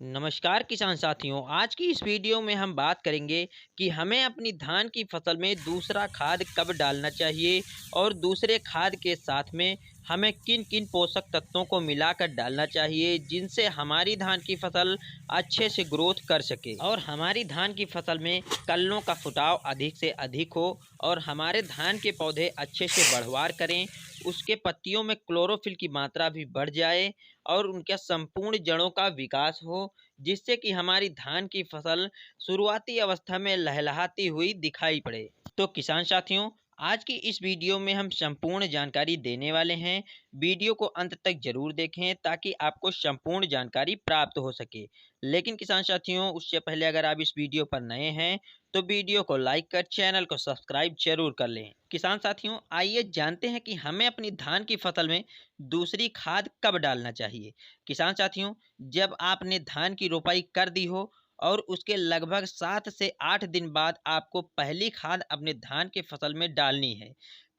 नमस्कार किसान साथियों। आज की इस वीडियो में हम बात करेंगे कि हमें अपनी धान की फसल में दूसरा खाद कब डालना चाहिए और दूसरे खाद के साथ में हमें किन किन पोषक तत्वों को मिलाकर डालना चाहिए जिनसे हमारी धान की फसल अच्छे से ग्रोथ कर सके और हमारी धान की फसल में कल्लों का फुटाव अधिक से अधिक हो और हमारे धान के पौधे अच्छे से बढ़वार करें, उसके पत्तियों में क्लोरोफिल की मात्रा भी बढ़ जाए और उनके संपूर्ण जड़ों का विकास हो, जिससे कि हमारी धान की फसल शुरुआती अवस्था में लहलहाती हुई दिखाई पड़े। तो किसान साथियों, आज की इस वीडियो में हम संपूर्ण जानकारी देने वाले हैं। वीडियो को अंत तक जरूर देखें ताकि आपको संपूर्ण जानकारी प्राप्त हो सके। लेकिन किसान साथियों, उससे पहले अगर आप इस वीडियो पर नए हैं तो वीडियो को लाइक कर चैनल को सब्सक्राइब जरूर कर लें। किसान साथियों, आइए जानते हैं कि हमें अपनी धान की फसल में दूसरी खाद कब डालना चाहिए। किसान साथियों, जब आपने धान की रोपाई कर दी हो और उसके लगभग 7 से 8 दिन बाद आपको पहली खाद अपने धान की फसल में डालनी है।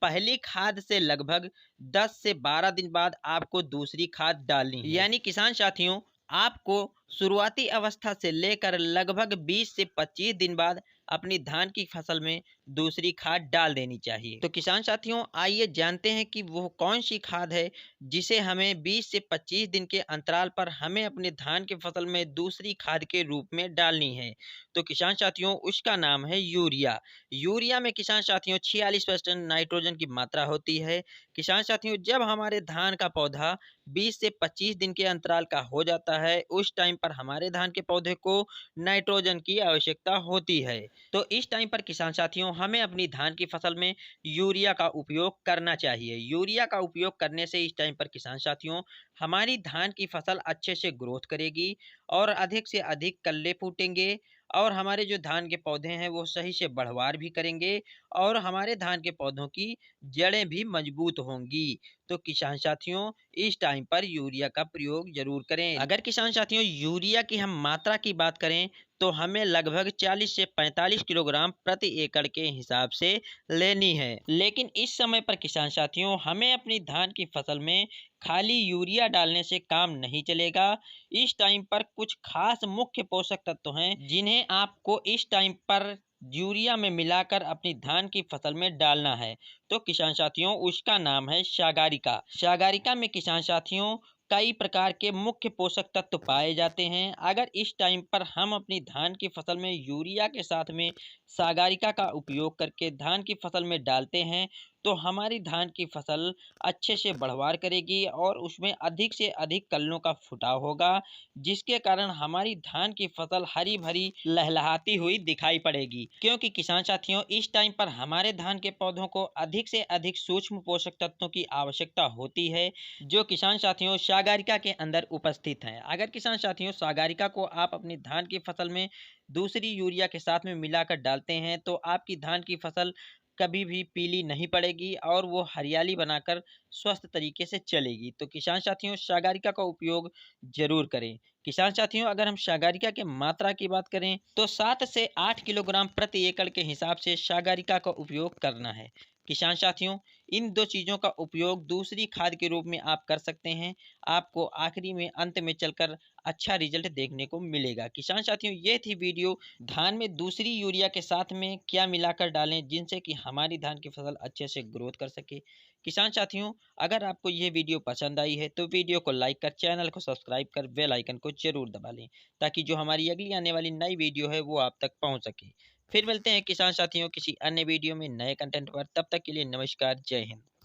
पहली खाद से लगभग 10 से 12 दिन बाद आपको दूसरी खाद डालनी है। यानी किसान साथियों, आपको शुरुआती अवस्था से लेकर लगभग 20 से 25 दिन बाद अपनी धान की फसल में दूसरी खाद डाल देनी चाहिए। तो किसान साथियों, आइए जानते हैं कि वो कौन सी खाद है जिसे हमें 20 से 25 दिन के अंतराल पर हमें अपने धान की फसल में दूसरी खाद के रूप में डालनी है। तो किसान साथियों, उसका नाम है यूरिया। यूरिया में किसान साथियों 46% नाइट्रोजन की मात्रा होती है। किसान साथियों, जब हमारे धान का पौधा 20 से 25 दिन के अंतराल का हो जाता है, उस टाइम पर हमारे धान के पौधे को नाइट्रोजन की आवश्यकता होती है। तो इस टाइम पर किसान साथियों, हमें अपनी धान की फसल में यूरिया का उपयोग करना चाहिए। यूरिया का उपयोग करने से इस टाइम पर किसान साथियों, हमारी धान की फसल अच्छे से ग्रोथ करेगी और अधिक से अधिक कल्ले फूटेंगे और हमारे जो धान के पौधे हैं वो सही से बढ़वार भी करेंगे और हमारे धान के पौधों की जड़ें भी मजबूत होंगी। तो किसान साथियों, इस टाइम पर यूरिया का प्रयोग जरूर करें। अगर किसान साथियों यूरिया की हम मात्रा की बात करें तो हमें लगभग 40 से 45 किलोग्राम प्रति एकड़ के हिसाब से लेनी है। लेकिन इस समय पर किसान साथियों, हमें अपनी धान की फसल में खाली यूरिया डालने से काम नहीं चलेगा। इस टाइम पर कुछ खास मुख्य पोषक तत्व हैं जिन्हें आपको इस टाइम पर यूरिया में मिलाकर अपनी धान की फसल में डालना है। तो किसान साथियों, उसका नाम है सागारिका। सागारिका में किसान साथियों कई प्रकार के मुख्य पोषक तत्व पाए जाते हैं। अगर इस टाइम पर हम अपनी धान की फसल में यूरिया के साथ में सागारिका का उपयोग करके धान की फसल में डालते हैं तो हमारी धान की फसल अच्छे से बढ़वार करेगी और उसमें अधिक से अधिक कल्लों का फुटाव होगा, जिसके कारण हमारी धान की फसल हरी भरी लहलहाती हुई दिखाई पड़ेगी। क्योंकि किसान साथियों, इस टाइम पर हमारे धान के पौधों को अधिक से अधिक सूक्ष्म पोषक तत्वों की आवश्यकता होती है, जो किसान साथियों सागारिका के अंदर उपस्थित हैं। अगर किसान साथियों सागारिका को आप अपनी धान की फसल में दूसरी यूरिया के साथ में मिलाकर डालते हैं तो आपकी धान की फसल कभी भी पीली नहीं पड़ेगी और वो हरियाली बनाकर स्वस्थ तरीके से चलेगी। तो किसान साथियों, सागारिका का उपयोग जरूर करें। किसान साथियों, अगर हम सागारिका के मात्रा की बात करें तो 7 से 8 किलोग्राम प्रति एकड़ के हिसाब से सागारिका का उपयोग करना है। किसान साथियों, इन दो चीज़ों का उपयोग दूसरी खाद के रूप में आप कर सकते हैं। आपको आखिरी में अंत में चलकर अच्छा रिजल्ट देखने को मिलेगा। किसान साथियों, ये थी वीडियो धान में दूसरी यूरिया के साथ में क्या मिलाकर डालें जिनसे कि हमारी धान की फसल अच्छे से ग्रोथ कर सके। किसान साथियों, अगर आपको ये वीडियो पसंद आई है तो वीडियो को लाइक कर चैनल को सब्सक्राइब कर बेल आइकन को जरूर दबा लें ताकि जो हमारी अगली आने वाली नई वीडियो है वो आप तक पहुंच सके। फिर मिलते हैं किसान साथियों किसी अन्य वीडियो में नए कंटेंट पर। तब तक के लिए नमस्कार, जय हिंद।